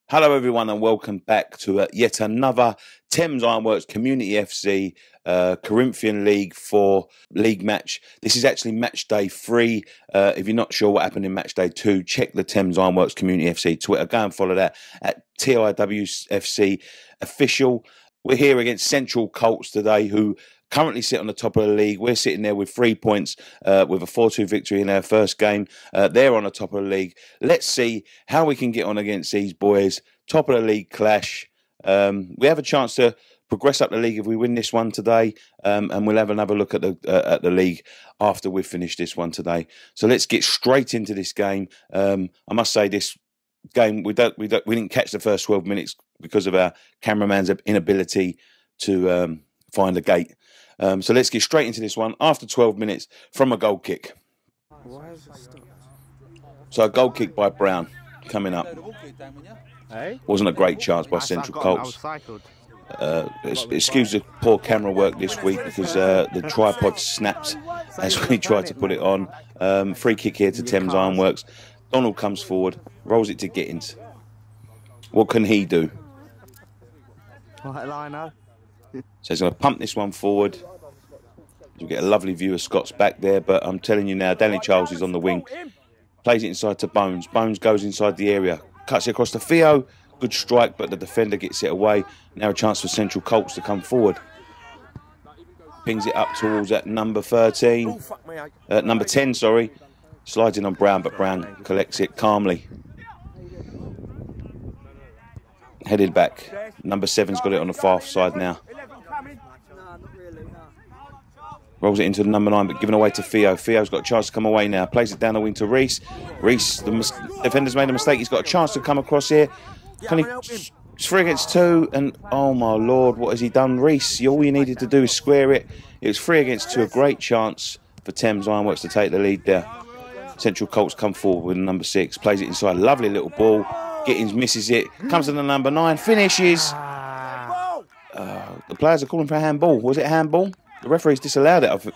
Hello everyone and welcome back to yet another Thames Ironworks Community FC Corinthian League 4 league match. This is actually match day 3. If you're not sure what happened in match day 2, check the Thames Ironworks Community FC Twitter. Go and follow that at TIWFC official. We're here against Central Colts today, who currently sit on the top of the league. We're sitting there with 3 points with a 4-2 victory in our first game. They're on the top of the league. Let's see how we can get on against these boys. Top of the league clash. We have a chance to progress up the league if we win this one today, and we'll have another look at the league after we've finished this one today. So let's get straight into this game. I must say, this game we didn't catch the first 12 minutes because of our cameraman's inability to find a gate. So let's get straight into this one after 12 minutes from a goal kick. So a goal kick by Brown coming up. Wasn't a great chance by Central Colts. Excuse the poor camera work this week because the tripod snapped as we tried to put it on. Free kick here to Thames Ironworks. Donald comes forward, rolls it to Gittins. What can he do? So he's going to pump this one forward. You'll get a lovely view of Scott's back there, but I'm telling you now, Danny Charles is on the wing. Plays it inside to Bones. Bones goes inside the area. Cuts it across to Theo. Good strike, but the defender gets it away. Now a chance for Central Colts to come forward. Pings it up towards that number 13. Number 10, sorry. Slides in on Brown, but Brown collects it calmly. Headed back. Number 7's got it on the far side now. Rolls it into number 9, but given away to Theo. Theo's got a chance to come away now. Plays it down the wing to Reese. Reese, the defender's made a mistake. He's got a chance to come across here. It's 3 against 2, and oh my lord, what has he done? Reese, all you needed to do is square it. It was 3 against 2, a great chance for Thames Ironworks to take the lead there. Central Colts come forward with number 6. Plays it inside. Lovely little ball. Gittins misses it. Comes to the number 9. Finishes. The players are calling for a handball. Was it a handball? The referee's disallowed it.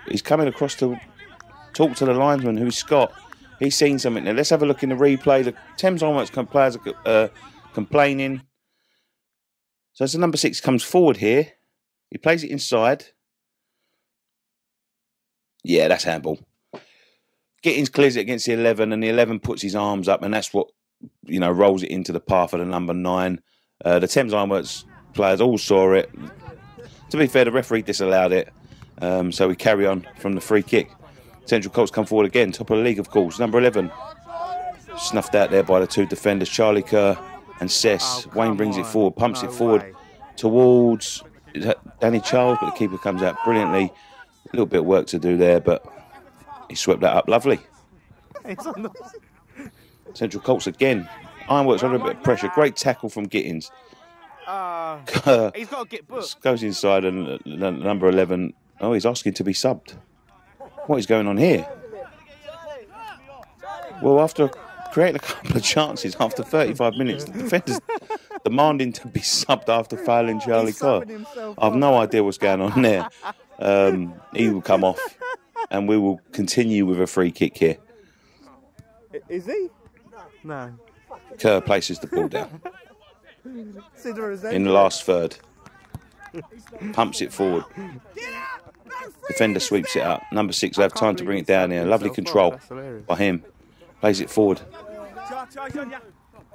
He's coming across to talk to the linesman, who's Scott. He's seen something there. Let's have a look in the replay. The Thames Ironworks players are complaining. So as the number 6 comes forward here, he plays it inside. Yeah, that's handball. Gittins clears it against the 11, and the 11 puts his arms up, and that's what, rolls it into the path of the number 9. The Thames Ironworks players all saw it. To be fair, the referee disallowed it, so we carry on from the free kick. Central Colts come forward again, top of the league, of course. Number 11, snuffed out there by the 2 defenders, Charlie Kerr and Cess. Wayne brings it forward, pumps it forward towards Danny Charles, but the keeper comes out brilliantly. A little bit of work to do there, but he swept that up lovely. Central Colts again. Ironworks under a bit of pressure. Great tackle from Gittins. He's got to get booked. Goes inside, and number 11. Oh, he's asking to be subbed. What is going on here? Well, after creating a couple of chances after 35 minutes, the defender's demanding to be subbed after fouling Charlie Kerr. I've no idea what's going on there. He will come off, and we will continue with a free kick here. Is he? No. Kerr places the ball down in the last third. Pumps it forward. Defender sweeps it up. Number 6 will have time to bring it down here. Lovely control by him. Plays it forward.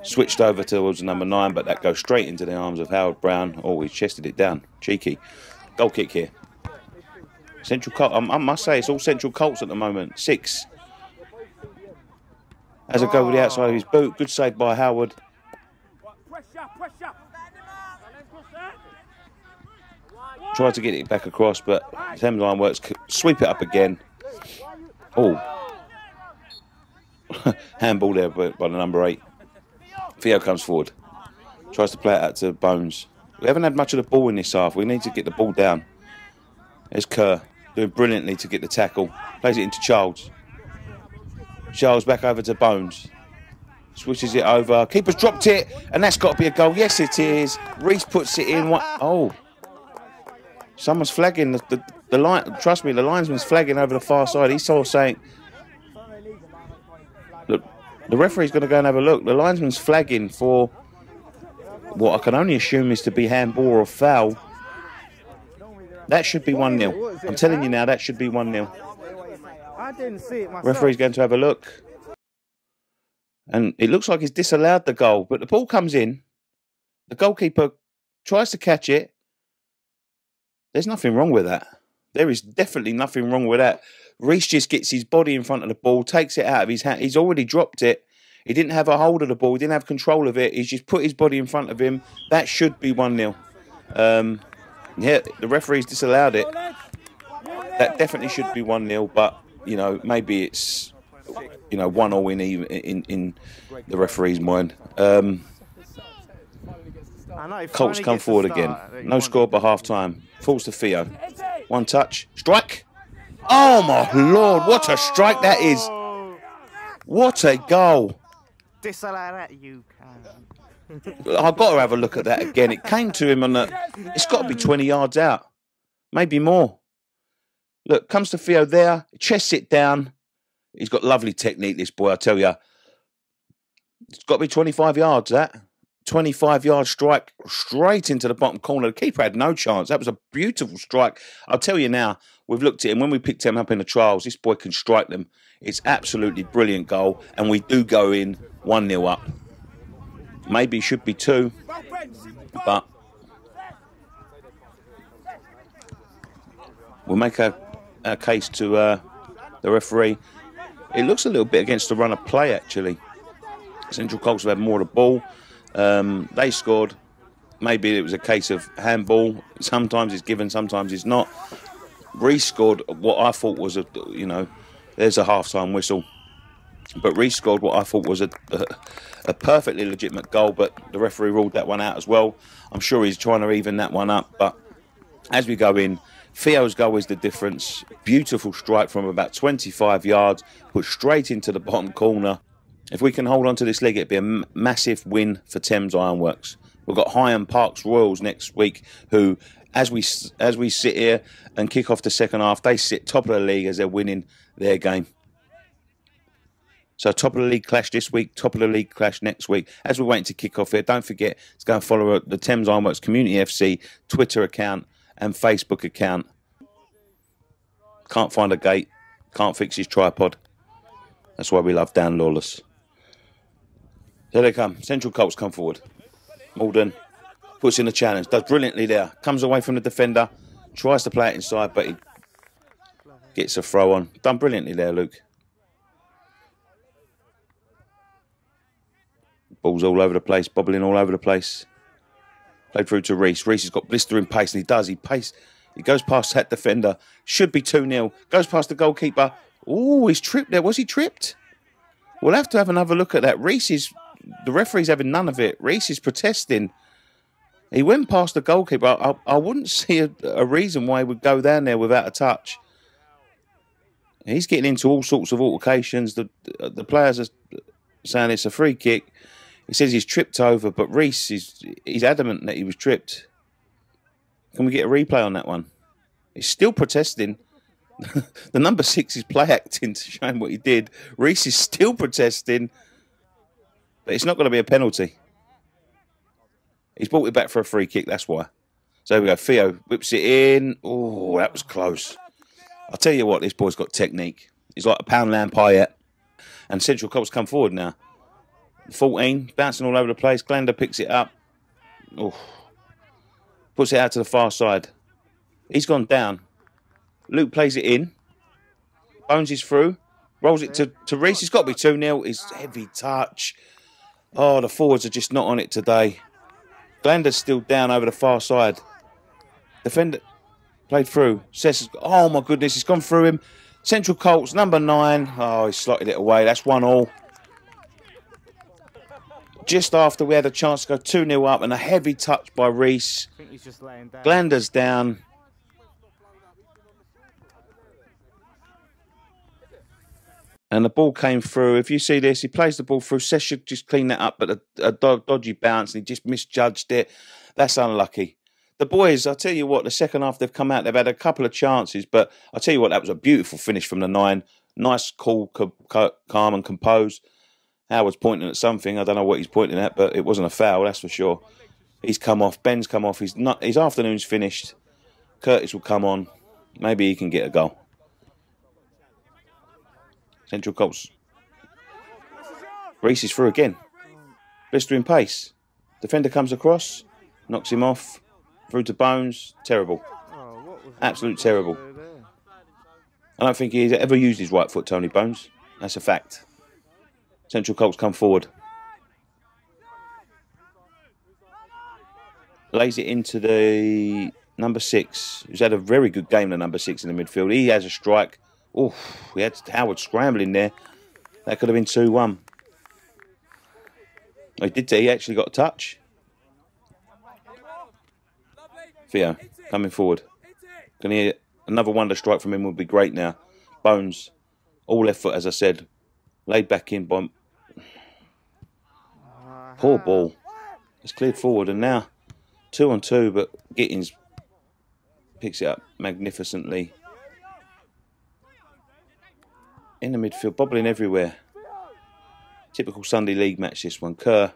Switched over towards number 9, but that goes straight into the arms of Howard Brown. Oh, he chested it down. Cheeky. Goal kick here. Central Colts. I must say, it's all Central Colts at the moment. 6. Has a go with the outside of his boot. Good save by Howard. Tried to get it back across, but Thames Ironworks sweep it up again. Oh. Handball there by the number 8. Theo comes forward. Tries to play it out to Bones. We haven't had much of the ball in this half. We need to get the ball down. There's Kerr doing brilliantly to get the tackle. Plays it into Charles. Charles back over to Bones. Switches it over. Keeper's dropped it, and that's got to be a goal. Yes, it is. Reese puts it in. Oh. Someone's flagging. The line. Trust me, the linesman's flagging over the far side. He's sort of saying, look, The referee's going to go and have a look. The linesman's flagging for what I can only assume is to be handball or foul. That should be 1-0. I'm telling you now, that should be 1-0. I didn't see it myself. Referee's going to have a look. And it looks like he's disallowed the goal, but the ball comes in. The goalkeeper tries to catch it. There's nothing wrong with that. There is definitely nothing wrong with that. Reece just gets his body in front of the ball, takes it out of his hand. He's already dropped it. He didn't have a hold of the ball. He didn't have control of it. He's just put his body in front of him. That should be 1-0. Yeah, the referee's disallowed it. That definitely should be 1-0, but, you know, maybe it's, you know, 1-0 in the referee's mind. Colts come forward again. No score by half-time. Falls to Theo. One touch. Strike. Oh, my Lord. What a strike that is. What a goal. Disallow that, you can. I've got to have a look at that again. It came to him on the... It's got to be 20 yards out. Maybe more. Look, comes to Theo there. Chests it down. He's got lovely technique, this boy, I tell you. It's got to be 25 yards, that. 25-yard strike straight into the bottom corner. The keeper had no chance. That was a beautiful strike. I'll tell you now, we've looked at him. When we picked him up in the trials, this boy can strike them. It's absolutely brilliant goal. And we do go in 1-0 up. Maybe it should be 2. But we'll make a case to the referee. It looks a little bit against the run of play, actually. Central Colts have had more of the ball. They scored. Maybe it was a case of handball. Sometimes it's given, sometimes it's not. Reece scored what I thought was there's a half-time whistle. But Reece scored what I thought was a perfectly legitimate goal, but the referee ruled that one out as well. I'm sure he's trying to even that one up. But as we go in, Theo's goal is the difference. Beautiful strike from about 25 yards, put straight into the bottom corner. If we can hold on to this league, it'd be a massive win for Thames Ironworks. We've got Higham Parks Royals next week, who, as we sit here and kick off the second half, they sit top of the league as they're winning their game. So top of the league clash this week, top of the league clash next week. As we're waiting to kick off here, don't forget to go and follow the Thames Ironworks Community FC Twitter account and Facebook account. Can't find a gate, can't fix his tripod. That's why we love Dan Lawless. Here they come. Central Colts come forward. Malden puts in a challenge. Does brilliantly there. Comes away from the defender. Tries to play it inside, but he gets a throw on. Done brilliantly there, Luke. Ball's all over the place. Bobbling all over the place. Played through to Reece. Reece has got blistering pace, and he does. He goes past that defender. Should be 2-0. Goes past the goalkeeper. Oh, he's tripped there. Was he tripped? We'll have to have another look at that. The referee's having none of it. Reece is protesting. He went past the goalkeeper. I wouldn't see a reason why he would go down there without a touch. He's getting into all sorts of altercations. The players are saying it's a free kick. He says he's tripped over, but Reece he's adamant that he was tripped. Can we get a replay on that one? He's still protesting. The number 6 is play acting to show him what he did. Reece is still protesting. But it's not going to be a penalty. He's brought it back for a free kick, that's why. So here we go. Theo whips it in. Oh, that was close. I'll tell you what, this boy's got technique. He's like a pound lamb pie. And Central Colts come forward now. 14, bouncing all over the place. Glander picks it up. Oh, puts it out to the far side. He's gone down. Luke plays it in. Bones is through. Rolls it to Reece. It's got to be 2-0. It's heavy touch. Oh, the forwards are just not on it today. Glander's still down over the far side. Defender played through. Oh, my goodness. It's gone through him. Central Colts, number 9. Oh, he slotted it away. That's 1-1. Just after we had a chance to go 2-0 up and a heavy touch by Reece. I think he's just laying down. Glander's down. And the ball came through. If you see this, he plays the ball through. Sess should just clean that up, but a dodgy bounce, and he just misjudged it. That's unlucky. The boys, I'll tell you what, the second half they've come out, they've had a couple of chances, but I'll tell you what, that was a beautiful finish from the 9. Nice, cool, calm and composed. Howard's pointing at something. I don't know what he's pointing at, but it wasn't a foul, that's for sure. He's come off. Ben's come off. His afternoon's finished. Curtis will come on. Maybe he can get a goal. Central Colts. Reese is through again. Blistering pace. Defender comes across. Knocks him off. Through to Bones. Terrible. Absolute terrible. I don't think he's ever used his right foot, Tony Bones. That's a fact. Central Colts come forward. Lays it into the number 6. Who's had a very good game, the number 6 in the midfield. He has a strike. Oh, we had Howard scrambling there. That could have been 2-1. He actually got a touch. Theo, coming forward. Can hear another wonder strike from him would be great now. Bones, all left foot, as I said. Laid back in by... Poor ball. It's cleared forward, and now 2-on-2, but Gittins picks it up magnificently. In the midfield, bobbling everywhere. Typical Sunday League match, this one. Kerr.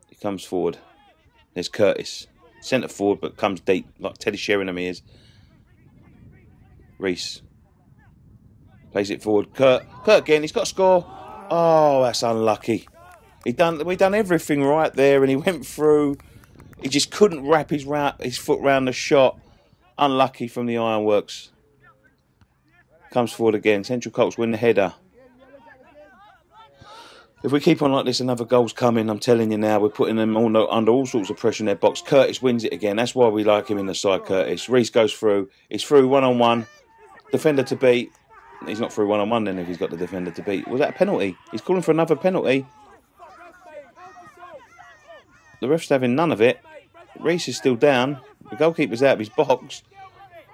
He comes forward. There's Curtis. Centre forward, but comes deep, like Teddy Sheringham he is. Reese. Plays it forward. Kurt again, he's got to score. Oh, that's unlucky. We done everything right there, and he went through. He just couldn't wrap his foot round the shot. Unlucky from the ironworks. Comes forward again. Central Colts win the header. If we keep on like this, another goal's coming. I'm telling you now, we're putting them under all sorts of pressure in their box. Curtis wins it again. That's why we like him in the side, Curtis. Reese goes through. He's through one-on-one. Defender to beat. He's not through one-on-one then if he's got the defender to beat. Was that a penalty? He's calling for another penalty. The ref's having none of it. Reese is still down. The goalkeeper's out of his box.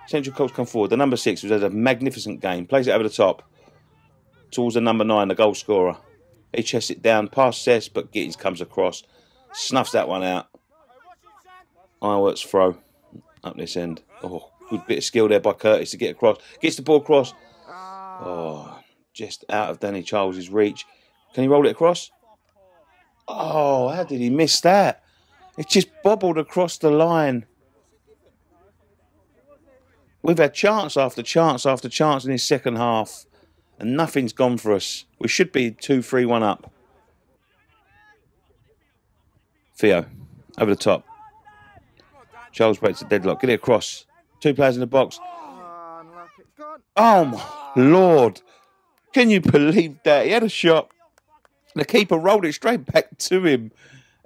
Central Colts come forward. The number 6 was a magnificent game. Plays it over the top. Towards the number 9, the goal scorer. He chests it down past Cess, but Gittins comes across. Snuffs that one out. Ironworks throw up this end. Oh, good bit of skill there by Curtis to get across. Gets the ball across. Oh, just out of Danny Charles's reach. Can he roll it across? Oh, how did he miss that? It just bobbled across the line. We've had chance after chance after chance in his second half, and nothing's gone for us. We should be 2-3-1 up. Theo, over the top. Charles breaks the deadlock. Get it across. 2 players in the box. Oh, my Lord. Can you believe that? He had a shot. The keeper rolled it straight back to him.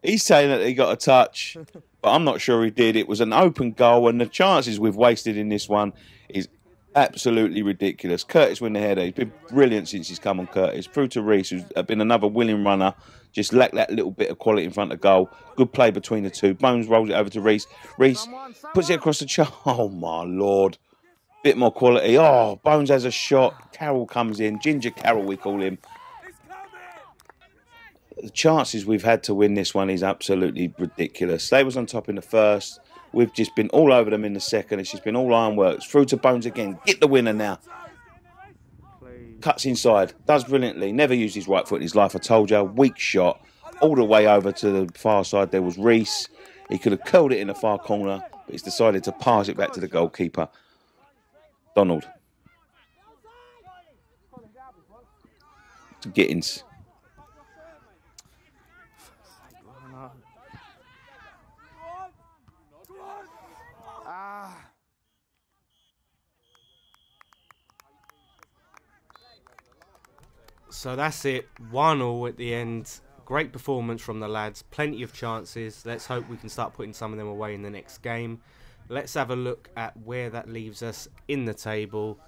He's saying that he got a touch, but I'm not sure he did. It was an open goal, and the chances we've wasted in this one is absolutely ridiculous. Curtis win the header. He's been brilliant since he's come on, Curtis. Through to Reese, who's been another willing runner. Just lacked that little bit of quality in front of goal. Good play between the two. Bones rolls it over to Reese. Reese puts it across the chart. Oh, my Lord. Bit more quality. Oh, Bones has a shot. Carroll comes in. Ginger Carroll, we call him. The chances we've had to win this one is absolutely ridiculous. They was on top in the first. We've just been all over them in the second. It's just been all ironworks. Through to Bones again. Get the winner now. Cuts inside. Does brilliantly. Never used his right foot in his life. I told you. Weak shot. All the way over to the far side. There was Reese. He could have curled it in the far corner, but he's decided to pass it back to the goalkeeper. Donald. To Gittins. So that's it, 1-1 at the end. Great performance from the lads, plenty of chances. Let's hope we can start putting some of them away in the next game. Let's have a look at where that leaves us in the table.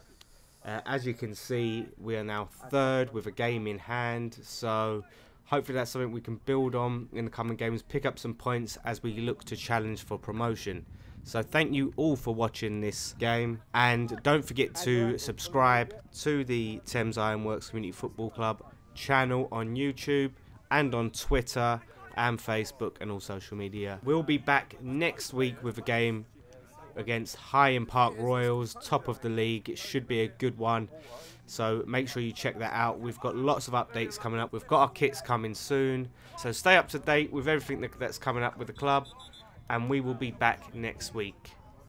As you can see, we are now 3rd with a game in hand. So hopefully that's something we can build on in the coming games, pick up some points as we look to challenge for promotion. So thank you all for watching this game, and don't forget to subscribe to the Thames Ironworks Community Football Club channel on YouTube and on Twitter and Facebook and all social media. We'll be back next week with a game against Hyde Park Royals, top of the league. It should be a good one. So make sure you check that out. We've got lots of updates coming up. We've got our kits coming soon. So stay up to date with everything that's coming up with the club. And we will be back next week.